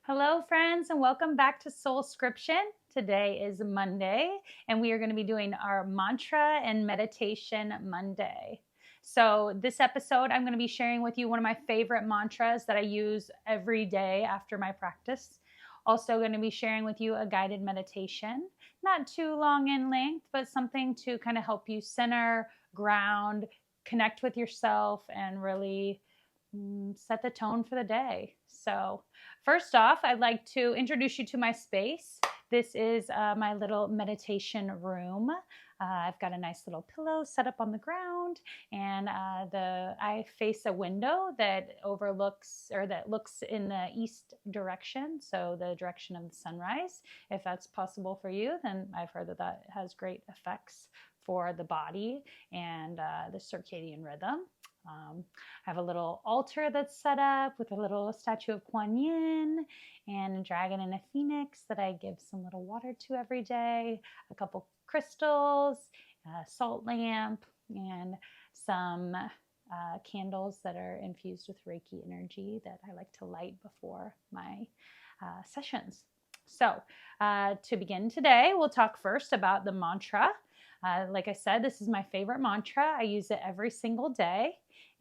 Hello, friends, and welcome back to Soulscription. Today is Monday, and we are going to be doing our mantra and meditation Monday. So, this episode, I'm going to be sharing with you one of my favorite mantras that I use every day after my practice. Also, going to be sharing with you a guided meditation, not too long in length, but something to kind of help you center, ground, connect with yourself, and really set the tone for the day. So, first off, I'd like to introduce you to my space. This is my little meditation room. I've got a nice little pillow set up on the ground, and I face a window that overlooks or that looks in the east direction, so the direction of the sunrise. If that's possible for you, then I've heard that that has great effects for the body and the circadian rhythm. I have a little altar that's set up with a little statue of Kuan Yin and a dragon and a phoenix that I give some little water to every day, a couple crystals, a salt lamp, and some candles that are infused with Reiki energy that I like to light before my sessions. So, to begin today, we'll talk first about the mantra. Like I said, this is my favorite mantra. I use it every single day,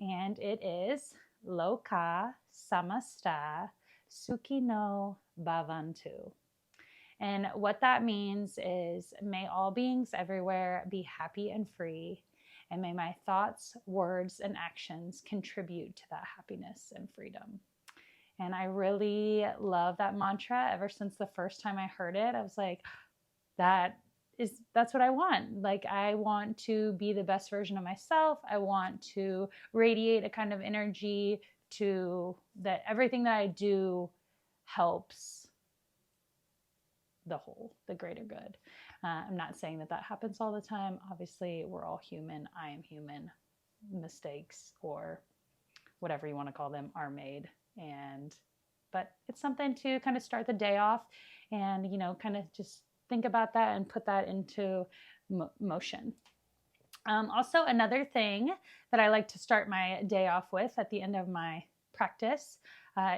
and it is Loka Samasta Sukhino Bhavantu. And what that means is, may all beings everywhere be happy and free, and may my thoughts, words, and actions contribute to that happiness and freedom. And I really love that mantra. Ever since the first time I heard it, I was like, that's what I want. Like, I want to be the best version of myself. I want to radiate a kind of energy to that everything that I do helps the whole, the greater good. I'm not saying that happens all the time. Obviously, we're all human. I am human. Mistakes, or whatever you want to call them, are made. But it's something to kind of start the day off and, kind of just think about that and put that into motion. Also, another thing that I like to start my day off with at the end of my practice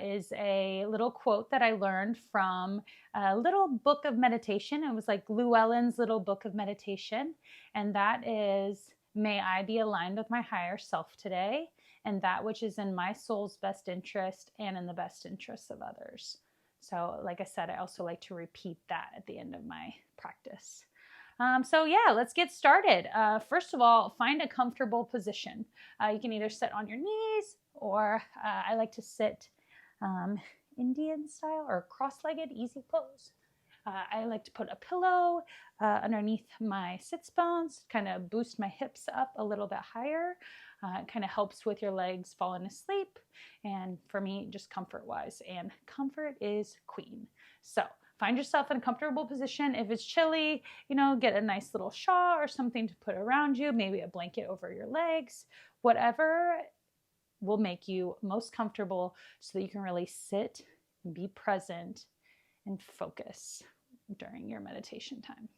is a little quote that I learned from a little book of meditation. It was like Llewellyn's little book of meditation. And that is, may I be aligned with my higher self today, and that which is in my soul's best interest and in the best interests of others. So, like I said, I also like to repeat that at the end of my practice. Let's get started. First of all, find a comfortable position. You can either sit on your knees, or I like to sit Indian style or cross-legged, easy pose. I like to put a pillow underneath my sits bones, kind of boost my hips up a little bit higher. It kind of helps with your legs falling asleep. And for me, just comfort-wise. And comfort is queen. So find yourself in a comfortable position. If it's chilly, get a nice little shawl or something to put around you, maybe a blanket over your legs, whatever will make you most comfortable so that you can really sit and be present and focus during your meditation time.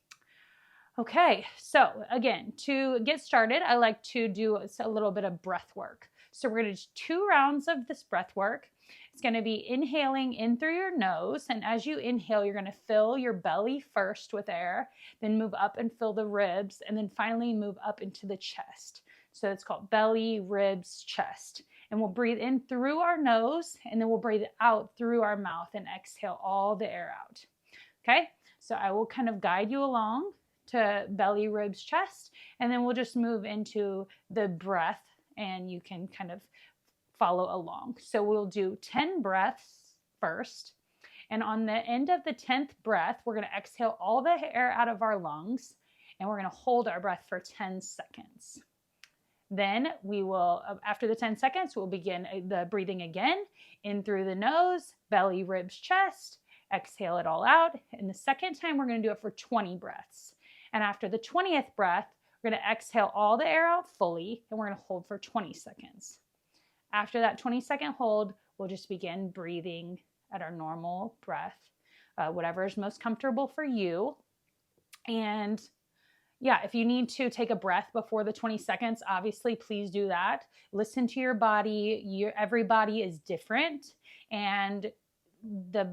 Okay, so again, to get started, I like to do a little bit of breath work. So we're going to do 2 rounds of this breath work. It's going to be inhaling in through your nose, and as you inhale, you're going to fill your belly first with air, then move up and fill the ribs, and then finally move up into the chest. So it's called belly, ribs, chest. And we'll breathe in through our nose, and then we'll breathe out through our mouth and exhale all the air out. Okay, so I will kind of guide you along to belly, ribs, chest, and then we'll just move into the breath, and you can kind of follow along. So we'll do 10 breaths first, and on the end of the 10th breath, we're going to exhale all the air out of our lungs, and we're going to hold our breath for 10 seconds. Then we will, after the 10 seconds, we'll begin the breathing again, in through the nose, belly, ribs, chest, exhale it all out. And the second time, we're going to do it for 20 breaths. And after the 20th breath, we're going to exhale all the air out fully, and we're going to hold for 20 seconds. After that 20-second hold, we'll just begin breathing at our normal breath, whatever is most comfortable for you. And yeah, if you need to take a breath before the 20 seconds, obviously, please do that. Listen to your body. Every body is different. And the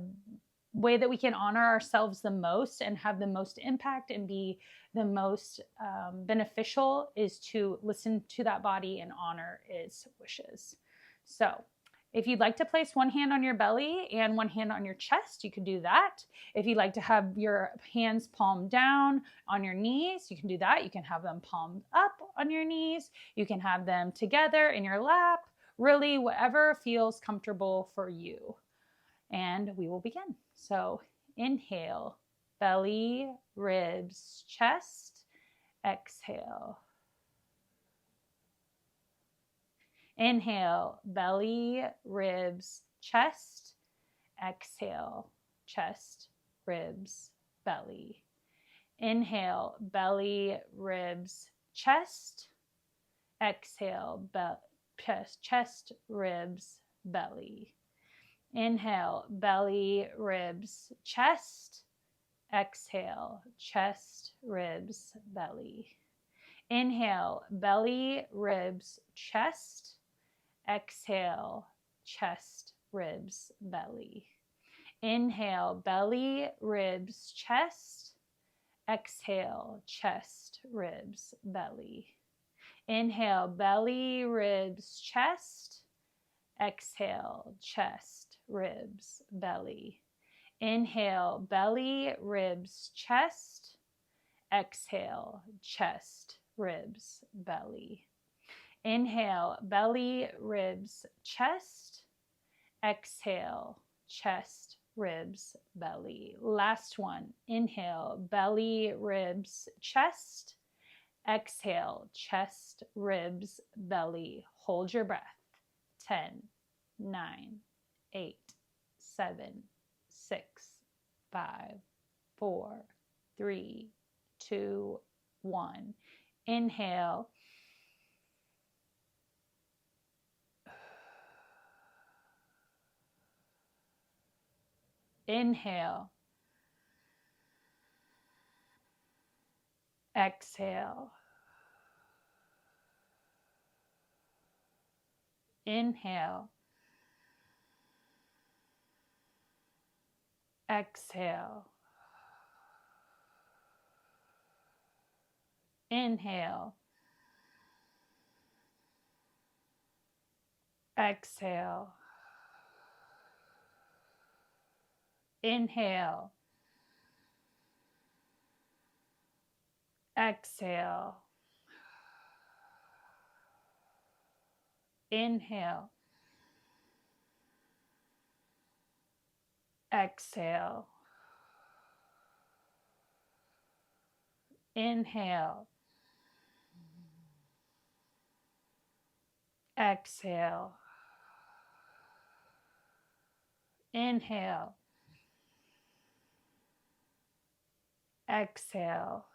way that we can honor ourselves the most and have the most impact and be the most beneficial is to listen to that body and honor its wishes. So if you'd like to place one hand on your belly and one hand on your chest, you can do that. If you'd like to have your hands palm down on your knees, you can do that. You can have them palmed up on your knees. You can have them together in your lap, really whatever feels comfortable for you. And we will begin. So inhale, belly, ribs, chest. Exhale. Inhale, belly, ribs, chest. Exhale, chest, ribs, belly. Inhale, belly, ribs, chest. Exhale, chest, ribs, belly. Inhale, belly, ribs, chest. Exhale, chest, ribs, belly. Inhale, belly, ribs, chest. Exhale, chest, ribs, belly. Inhale, belly, ribs, chest. Exhale, chest, ribs, belly. Inhale, belly, ribs, chest. Exhale, chest, ribs, belly. Inhale, belly, ribs, chest. Exhale, chest, ribs, belly. Inhale, belly, ribs, chest. Exhale, chest, ribs, belly. Last one. Inhale, belly, ribs, chest. Exhale, chest, ribs, belly. Hold your breath. 10, 9, 8, 7, 6, 5, 4, 3, 2, 1. Inhale. Inhale. Exhale. Inhale. Exhale. Inhale. Exhale. Inhale. Exhale. Inhale. Exhale. Inhale. Exhale.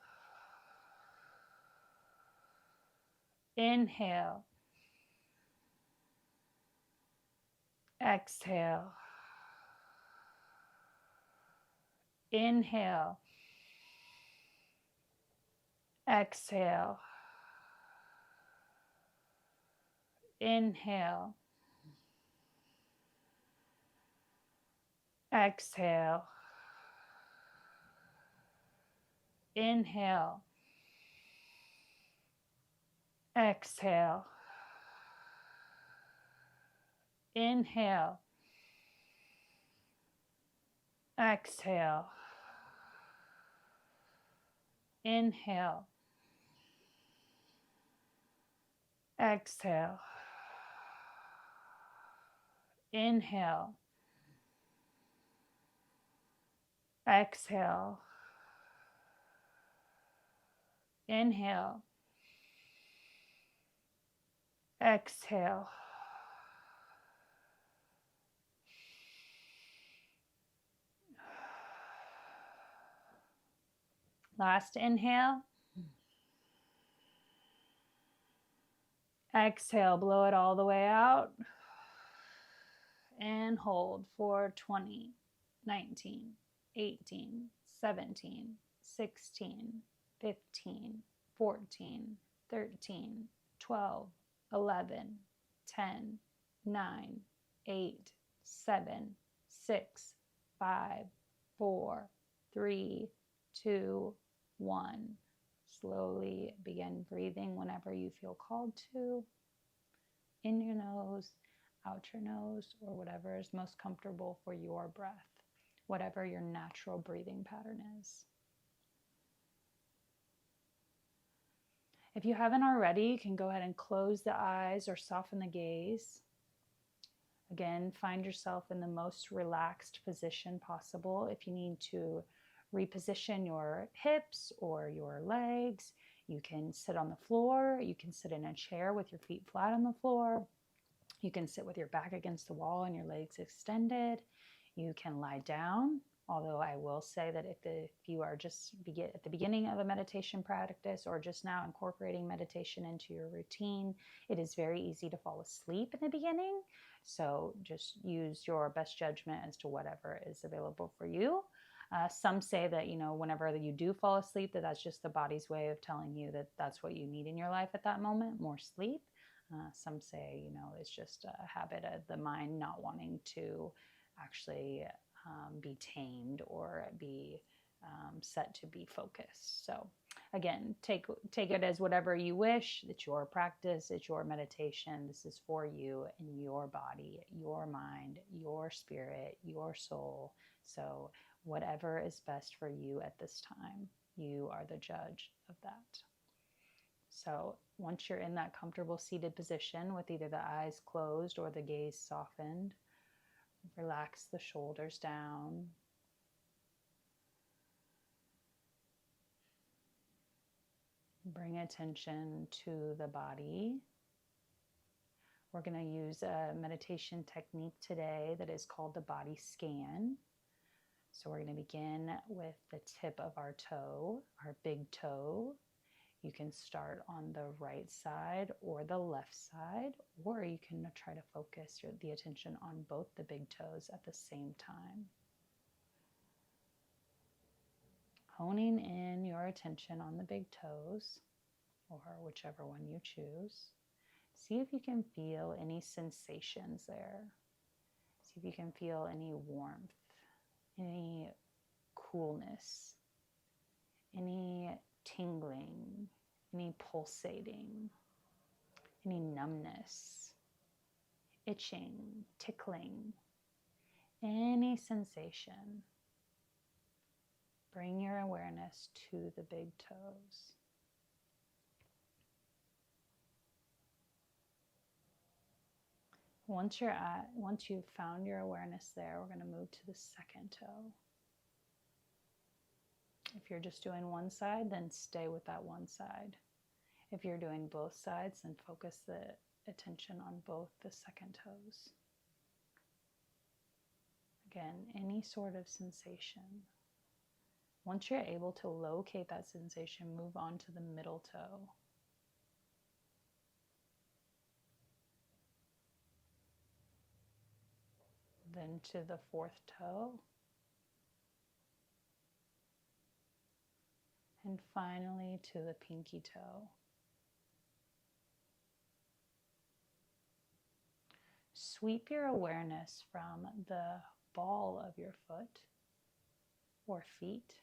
Inhale. Exhale. Inhale. Exhale. Inhale. Exhale. Inhale. Exhale. Inhale. Exhale. Inhale. Exhale. Inhale. Exhale. Inhale. Exhale. Inhale. Exhale. Last inhale. Exhale, blow it all the way out. And hold for 20, 19, 18, 17, 16, 15, 14, 13, 12, 11, 10, 9, 8, 7, 6, 5, 4, 3, 2, 1. Slowly begin breathing whenever you feel called to. In your nose, out your nose, or whatever is most comfortable for your breath, whatever your natural breathing pattern is. If you haven't already, you can go ahead and close the eyes or soften the gaze. Again, find yourself in the most relaxed position possible. If you need to reposition your hips or your legs, you can sit on the floor. You can sit in a chair with your feet flat on the floor. You can sit with your back against the wall and your legs extended. You can lie down, although I will say that if you are just at the beginning of a meditation practice or just now incorporating meditation into your routine, it is very easy to fall asleep in the beginning. So just use your best judgment as to whatever is available for you. Some say that, whenever you do fall asleep, that's just the body's way of telling you that that's what you need in your life at that moment, more sleep. Some say, it's just a habit of the mind not wanting to actually be tamed or be set to be focused. So again, take it as whatever you wish. It's your practice, it's your meditation. This is for you and your body, your mind, your spirit, your soul. So whatever is best for you at this time, you are the judge of that. So once you're in that comfortable seated position with either the eyes closed or the gaze softened, relax the shoulders down. Bring attention to the body. We're going to use a meditation technique today that is called the body scan. So we're going to begin with the tip of our toe, our big toe. You can start on the right side or the left side, or you can try to focus the attention on both the big toes at the same time. Honing in your attention on the big toes, or whichever one you choose. See if you can feel any sensations there. See if you can feel any warmth, any coolness, any tingling, any pulsating, any numbness, itching, tickling, any sensation. Bring your awareness to the big toes. Once you've found your awareness there, we're going to move to the second toe. If you're just doing one side, then stay with that one side. If you're doing both sides, then focus the attention on both the second toes. Again, any sort of sensation. Once you're able to locate that sensation, move on to the middle toe. Then to the fourth toe. And finally to the pinky toe. Sweep your awareness from the ball of your foot or feet,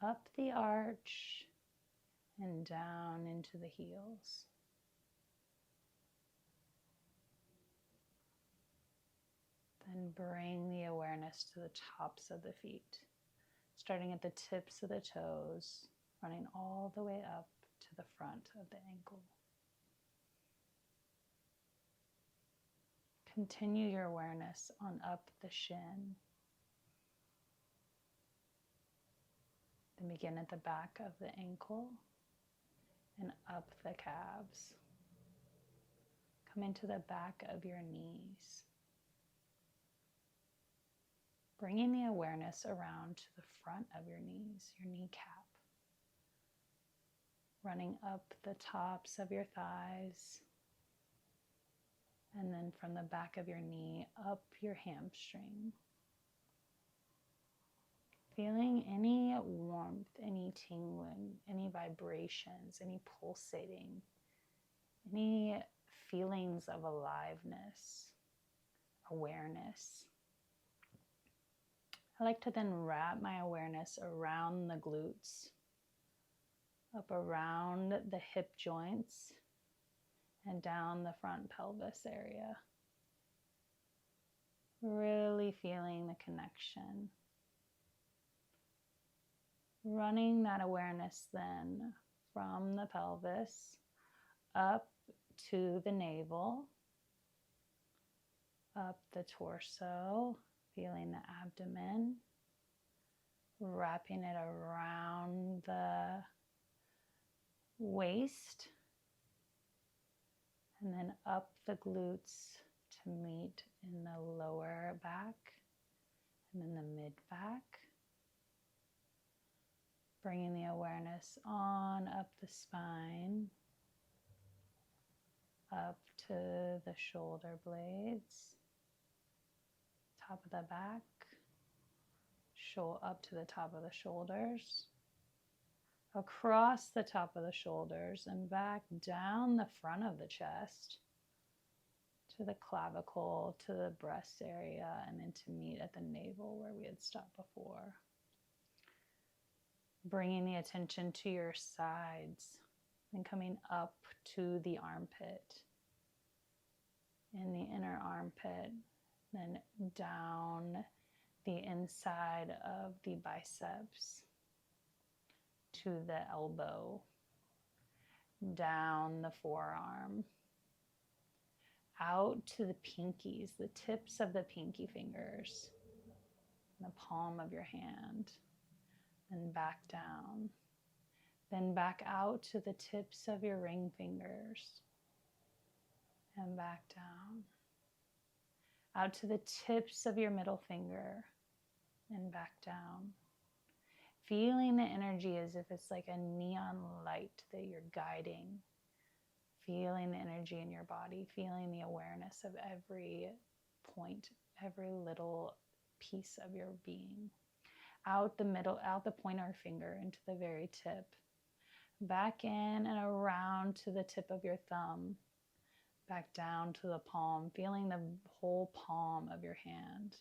up the arch and down into the heels. Then bring the awareness to the tops of the feet, starting at the tips of the toes, running all the way up to the front of the ankle. Continue your awareness on up the shin. Then begin at the back of the ankle and up the calves. Come into the back of your knees. Bringing the awareness around to the front of your knees, your kneecap. Running up the tops of your thighs. And then from the back of your knee, up your hamstring. Feeling any warmth, any tingling, any vibrations, any pulsating, any feelings of aliveness, awareness. I like to then wrap my awareness around the glutes, up around the hip joints, and down the front pelvis area. Really feeling the connection. Running that awareness then from the pelvis up to the navel, up the torso, feeling the abdomen, wrapping it around the waist, and then up the glutes to meet in the lower back and then the mid back. Bringing the awareness on up the spine, up to the shoulder blades, top of the back, up to the top of the shoulders, across the top of the shoulders and back down the front of the chest to the clavicle, to the breast area, and then to meet at the navel where we had stopped before. Bringing the attention to your sides and coming up to the armpit, in the inner armpit, then down the inside of the biceps to the elbow, down the forearm, out to the pinkies, the tips of the pinky fingers, the palm of your hand, and back down. Then back out to the tips of your ring fingers and back down. Out to the tips of your middle finger and back down. Feeling the energy as if it's like a neon light that you're guiding. Feeling the energy in your body, feeling the awareness of every point, every little piece of your being. Out the middle, out the pointer finger into the very tip. Back in and around to the tip of your thumb. Back down to the palm, feeling the whole palm of your hand.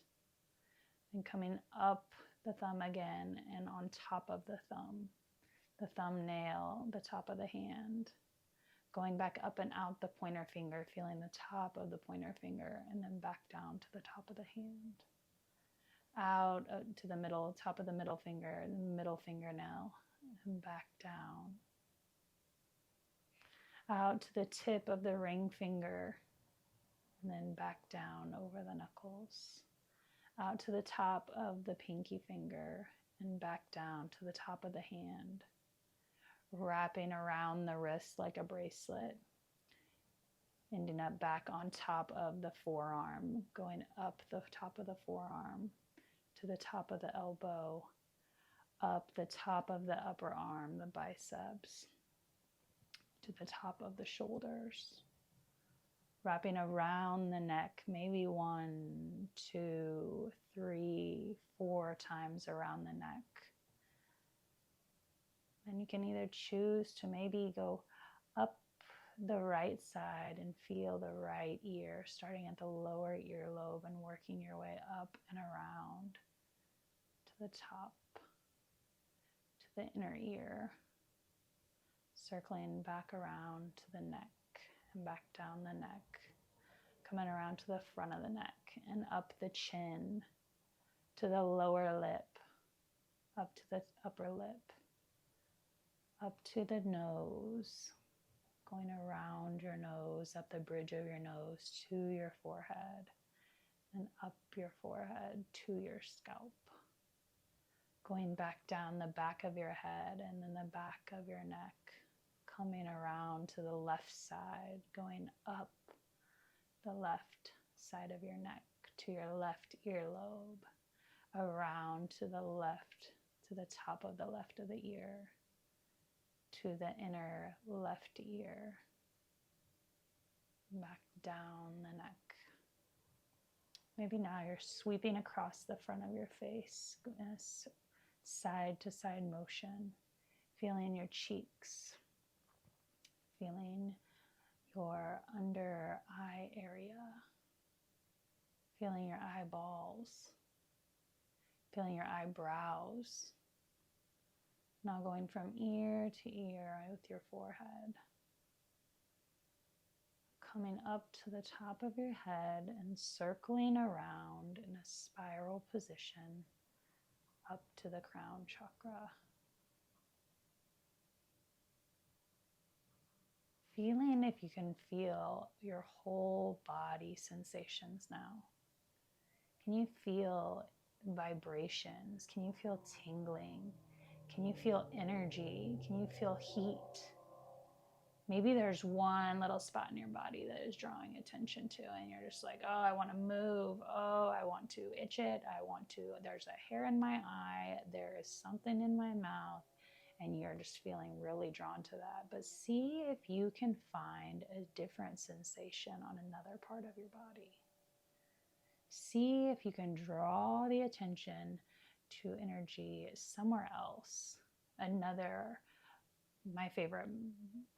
And coming up the thumb again and on top of the thumbnail, the top of the hand. Going back up and out the pointer finger, feeling the top of the pointer finger, and then back down to the top of the hand. Out to the middle, top of the middle finger, middle fingernail, and back down. Out to the tip of the ring finger, and then back down over the knuckles. Out to the top of the pinky finger, and back down to the top of the hand. Wrapping around the wrist like a bracelet, ending up back on top of the forearm, going up the top of the forearm to the top of the elbow, up the top of the upper arm, the biceps, to the top of the shoulders, wrapping around the neck, maybe 1, 2, 3, 4 times around the neck. And you can either choose to maybe go up the right side and feel the right ear, starting at the lower earlobe and working your way up and around to the top, to the inner ear, circling back around to the neck and back down the neck, coming around to the front of the neck and up the chin to the lower lip, up to the upper lip, up to the nose, going around your nose, up the bridge of your nose to your forehead, and up your forehead to your scalp. Going back down the back of your head and then the back of your neck, coming around to the left side, going up the left side of your neck to your left earlobe, around to the left, to the top of the left of the ear, to the inner left ear, back down the neck. Maybe now you're sweeping across the front of your face in a side to side motion, feeling your cheeks, feeling your under eye area, feeling your eyeballs, Feeling your eyebrows. Now going from ear to ear with your forehead. Coming up to the top of your head and circling around in a spiral position up to the crown chakra. Feeling if you can feel your whole body sensations now. Can you feel vibrations? Can you feel tingling? Can you feel energy? Can you feel heat? Maybe there's one little spot in your body that is drawing attention to, and you're just like, oh, I want to move. Oh, I want to itch it. There's a hair in my eye. There is something in my mouth. And you're just feeling really drawn to that. But see if you can find a different sensation on another part of your body. See if you can draw the attention to energy somewhere else. My favorite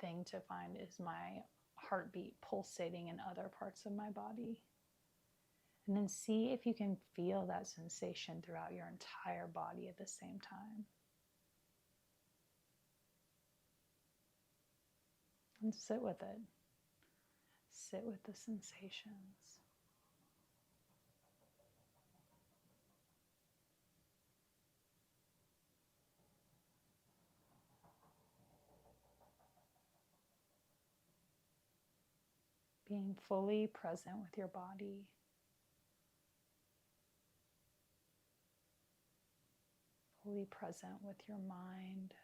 thing to find is my heartbeat pulsating in other parts of my body. And then see if you can feel that sensation throughout your entire body at the same time. And sit with it. Sit with the sensations. Being fully present with your body. Fully present with your mind.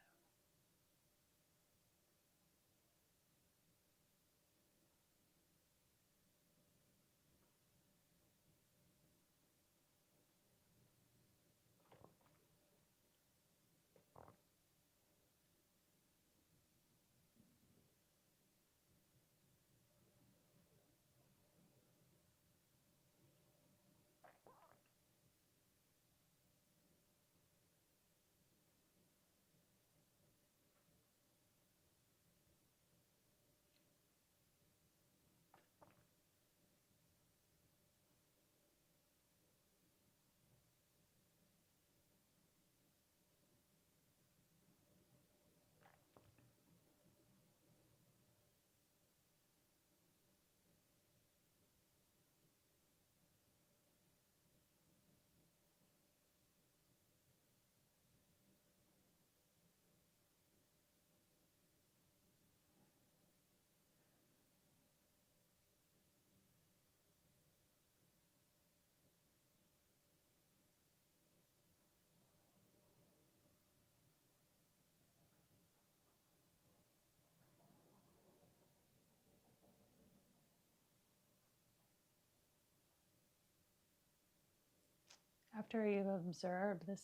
After you've observed the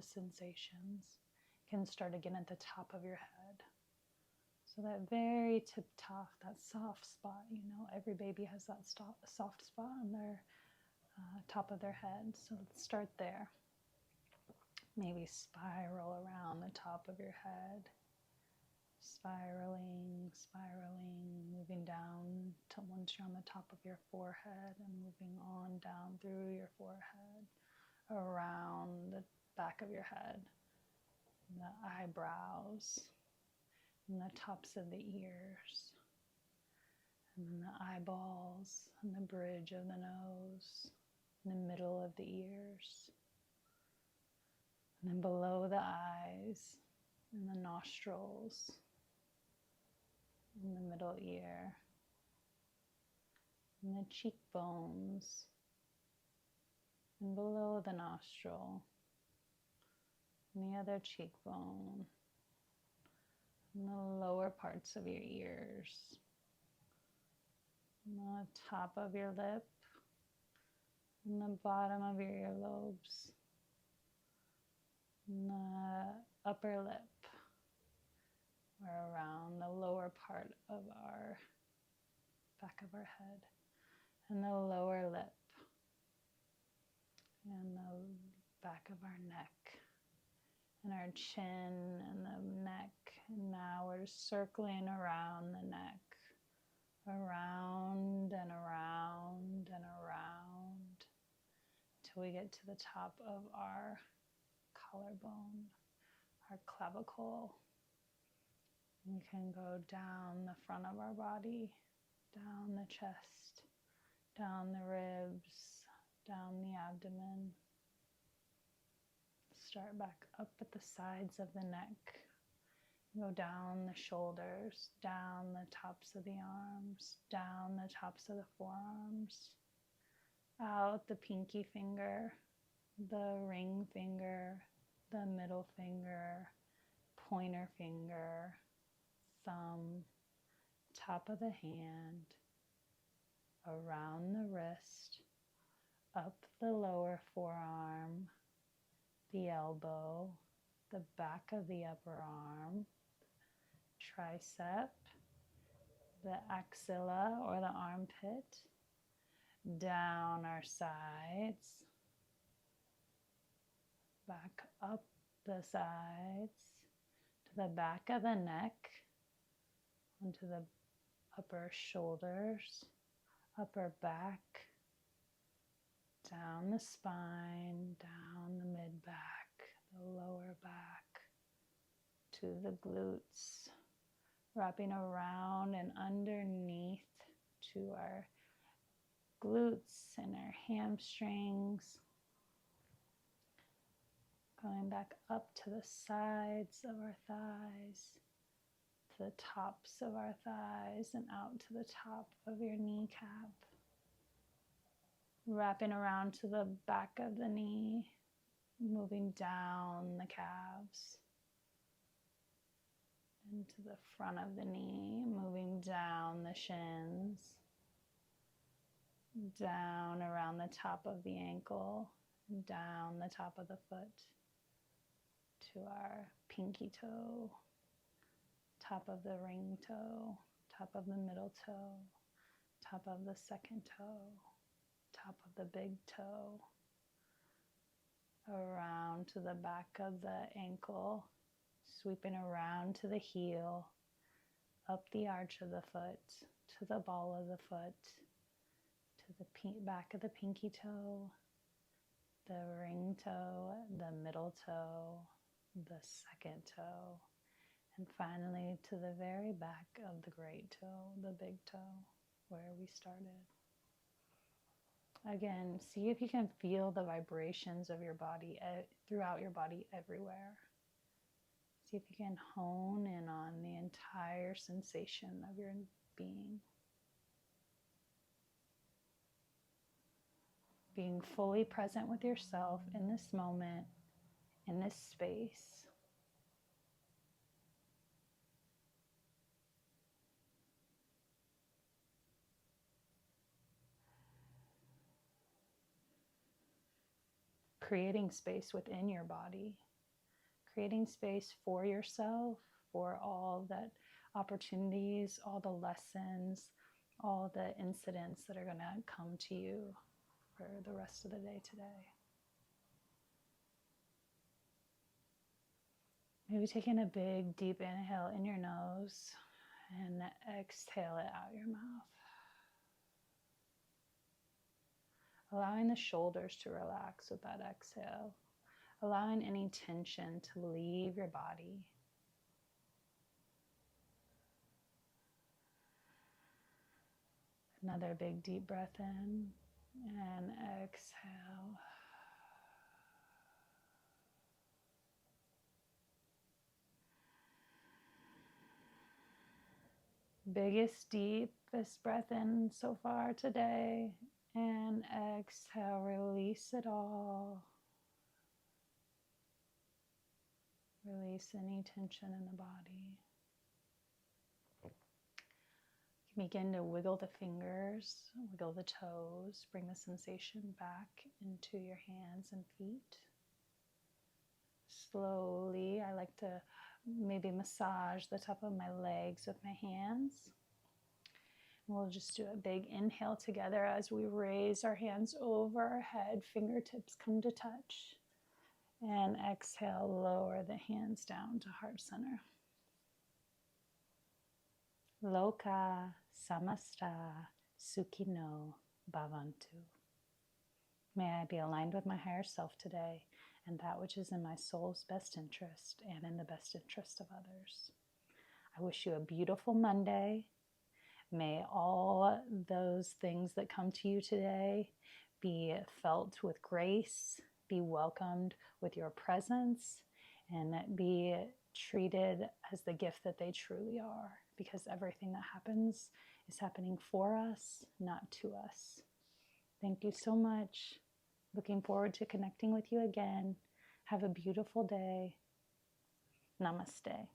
sensations, you can start again at the top of your head. So that very tip top, that soft spot, every baby has that soft spot on their top of their head. So let's start there. Maybe spiral around the top of your head. Spiraling, moving down till once you're on the top of your forehead and moving on down through your forehead, around the back of your head, the eyebrows, and the tops of the ears, and then the eyeballs, and the bridge of the nose, and the middle of the ears, and then below the eyes, and the nostrils, in the middle ear, and the cheekbones, and below the nostril, and the other cheekbone, and the lower parts of your ears, and the top of your lip, and the bottom of your earlobes, and the upper lip, or around the lower part of our back of our head, and the lower lip, and the back of our neck, and our chin, and the neck. And now we're just circling around the neck, around and around and around, until we get to the top of our collarbone, our clavicle. We can go down the front of our body, down the chest, down the ribs, down the abdomen. Start back up at the sides of the neck. Go down the shoulders, down the tops of the arms, down the tops of the forearms, out the pinky finger, the ring finger, the middle finger, pointer finger, thumb, top of the hand, around the wrist, up the lower forearm, the elbow, the back of the upper arm, tricep, the axilla or the armpit, down our sides, back up the sides, to the back of the neck, onto the upper shoulders, upper back, down the spine, down the mid-back, the lower back, to the glutes, wrapping around and underneath to our glutes and our hamstrings, going back up to the sides of our thighs, to the tops of our thighs and out to the top of your kneecap, wrapping around to the back of the knee, moving down the calves, into the front of the knee, moving down the shins, down around the top of the ankle, down the top of the foot to our pinky toe, top of the ring toe, top of the middle toe, top of the second toe, top of the big toe, around to the back of the ankle, sweeping around to the heel, up the arch of the foot, to the ball of the foot, to the back of the pinky toe, the ring toe, the middle toe, the second toe, and finally to the very back of the great toe, the big toe, where we started. Again, see if you can feel the vibrations of your body throughout your body everywhere. See if you can hone in on the entire sensation of your being. Being fully present with yourself in this moment, in this space. Creating space within your body. Creating space for yourself, for all that opportunities, all the lessons, all the incidents that are going to come to you for the rest of the day today. Maybe taking a big, deep inhale in your nose and exhale it out your mouth. Allowing the shoulders to relax with that exhale. Allowing any tension to leave your body. Another big deep breath in and exhale. Biggest, deepest breath in so far today. And exhale, release it all. Release any tension in the body. Begin to wiggle the fingers, wiggle the toes, bring the sensation back into your hands and feet. Slowly, I like to maybe massage the top of my legs with my hands. We'll just do a big inhale together as we raise our hands over our head, fingertips come to touch. And exhale, lower the hands down to heart center. Loka samasta sukhino bhavantu. May I be aligned with my higher self today and that which is in my soul's best interest and in the best interest of others. I wish you a beautiful Monday. May all those things that come to you today be felt with grace, be welcomed with your presence, and be treated as the gift that they truly are, because everything that happens is happening for us, not to us. Thank you so much. Looking forward to connecting with you again. Have a beautiful day. Namaste.